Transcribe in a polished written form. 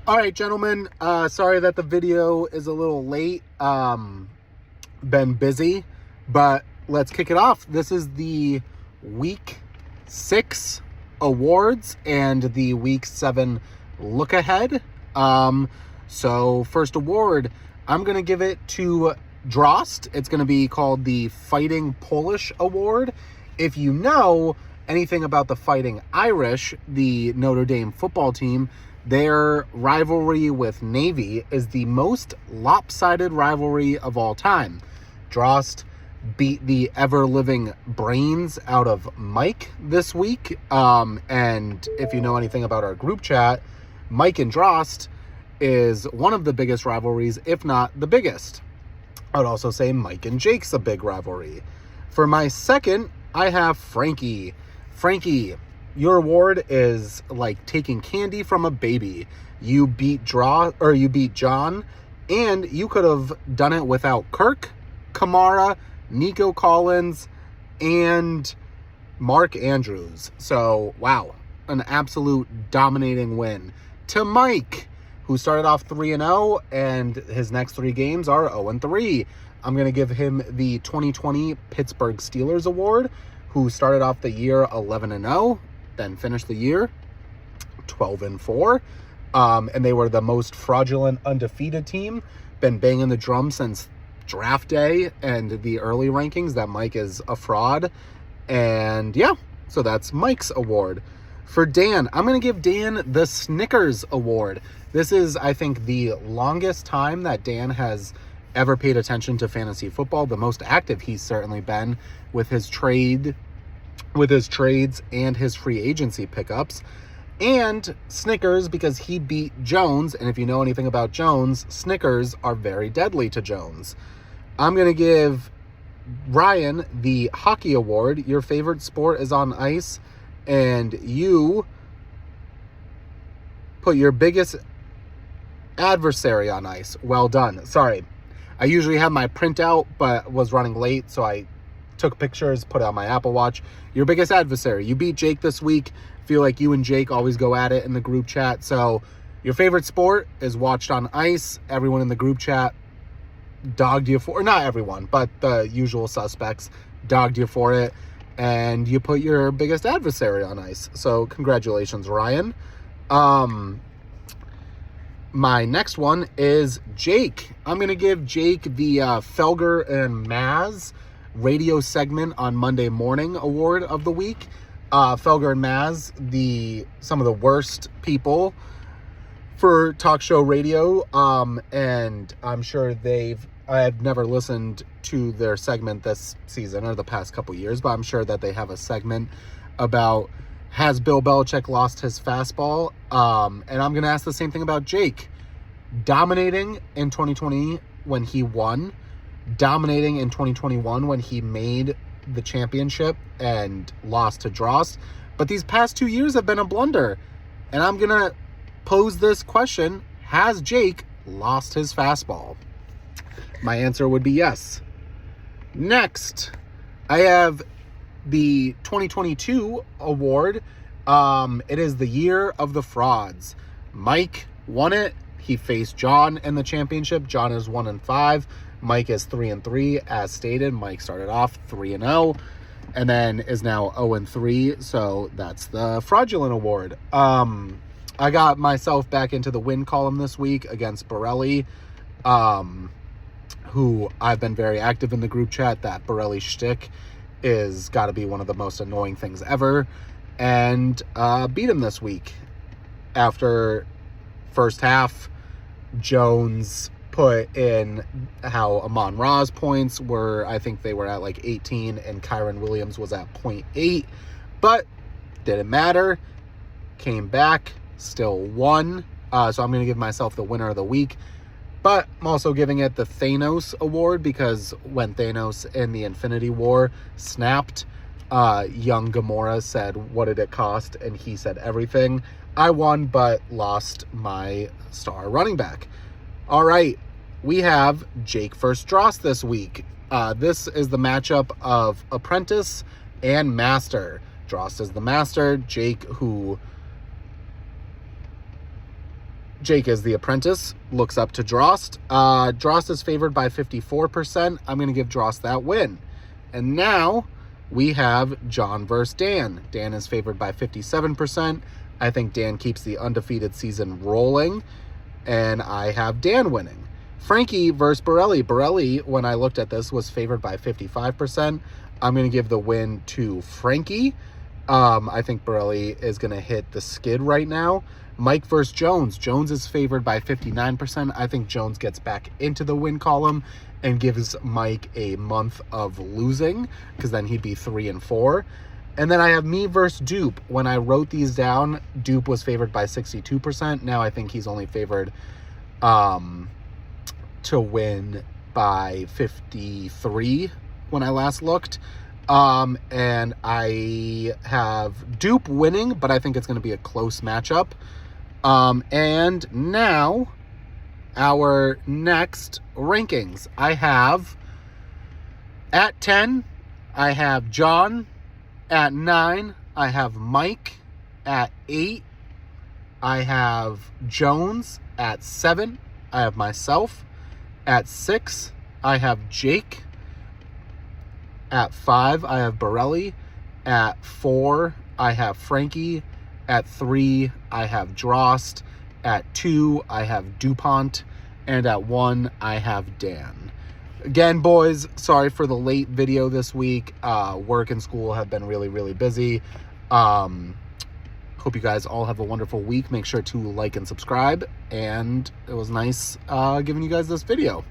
All right, gentlemen. Sorry that the video is a little late. Been busy, but let's kick it off. This is the week 6 awards and the week 7 look ahead. So first award, I'm going to give it to Drost. It's going to be called the Fighting Polish Award. If you know anything about the Fighting Irish, the Notre Dame football team, their rivalry with Navy is the most lopsided rivalry of all time. Drost beat the ever-living brains out of Mike this week. And if you know anything about our group chat, Mike and Drost is one of the biggest rivalries, if not the biggest. I would also say Mike and Jake's a big rivalry. For my second, I have Frankie. Frankie, your award is like taking candy from a baby. You beat John, and you could have done it without Kirk, Kamara, Nico Collins, and Mark Andrews. So, wow, an absolute dominating win. To Mike, who started off 3-0, and his next 3 games are 0-3. I'm going to give him the 2020 Pittsburgh Steelers Award, who started off the year 11-0, then finished the year 12-4. And they were the most fraudulent undefeated team. Been banging the drum since draft day and the early rankings that Mike is a fraud. And yeah, so that's Mike's award. For Dan, I'm going to give Dan the Snickers Award. This is, I think, the longest time that Dan has ever paid attention to fantasy football. The most active he's certainly been with his trades and his free agency pickups. And Snickers, because he beat Jones, and if you know anything about Jones, Snickers are very deadly to Jones. I'm going to give Ryan the Hockey Award. Your favorite sport is on ice, and you put your biggest adversary on ice. Well done. Sorry. I usually have my printout, but was running late, so I took pictures, put it on my Apple Watch. Your biggest adversary. You beat Jake this week. Feel like you and Jake always go at it in the group chat. So your favorite sport is watched on ice. Everyone in the group chat dogged you for, not everyone, but the usual suspects dogged you for it. And you put your biggest adversary on ice. So congratulations, Ryan. My next one is Jake. I'm going to give Jake the Felger and Maz radio segment on Monday morning award of the week. Felger and Maz, some of the worst people for talk show radio. And I'm sure I've never listened to their segment this season or the past couple years, but I'm sure that they have a segment about, has Bill Belichick lost his fastball? And I'm going to ask the same thing about Jake. Dominating in 2020 when he won, dominating in 2021 when he made the championship and lost to Drost. But these past 2 years have been a blunder. And I'm going to pose this question. Has Jake lost his fastball? My answer would be yes. Next, I have the 2022 award. It is the year of the frauds. Mike won it. He faced John in the championship. John is 1-5. Mike is 3-3, as stated. Mike started off 3-0 and then is now 0-3. So that's the fraudulent award. I got myself back into the win column this week against Borelli, who I've been very active in the group chat. That Borelli shtick is got to be one of the most annoying things ever. And beat him this week. After first half, Jones put in how Amon Ra's points were, I think they were at like 18, and Kyron Williams was at 0.8, but didn't matter. Came back, still won. So I'm going to give myself the winner of the week, but I'm also giving it the Thanos Award because when Thanos in the Infinity War snapped, young Gamora said, "What did it cost?" And he said everything. I won, but lost my star running back. All right, we have Jake versus Drost this week. This is the matchup of Apprentice and Master. Drost is the Master. Jake, who Jake is the apprentice, looks up to Drost. Drost is favored by 54%. I'm going to give Drost that win. And now we have John versus Dan. Dan is favored by 57%. I think Dan keeps the undefeated season rolling, and I have Dan winning. Frankie versus Borelli. Borelli, when I looked at this, was favored by 55%. I'm going to give the win to Frankie. I think Borelli is going to hit the skid right now. Mike versus Jones. Jones is favored by 59%. I think Jones gets back into the win column and gives Mike a month of losing, because then he'd be 3-4. And then I have me versus Dupe. When I wrote these down, Dupe was favored by 62%. Now I think he's only favored to win by 53 when I last looked. And I have Dupe winning, but I think it's going to be a close matchup. And now our next rankings. I have at 10, I have John. At 9, I have Mike. At 8, I have Jones. At 7, I have myself. At 6, I have Jake. At 5, I have Borelli. At 4, I have Frankie. At 3, I have Drost. At 2, I have DuPont. And at 1, I have Dan. Again, boys, sorry for the late video this week. Work and school have been really, really busy. Hope you guys all have a wonderful week. Make sure to like and subscribe. And it was nice giving you guys this video.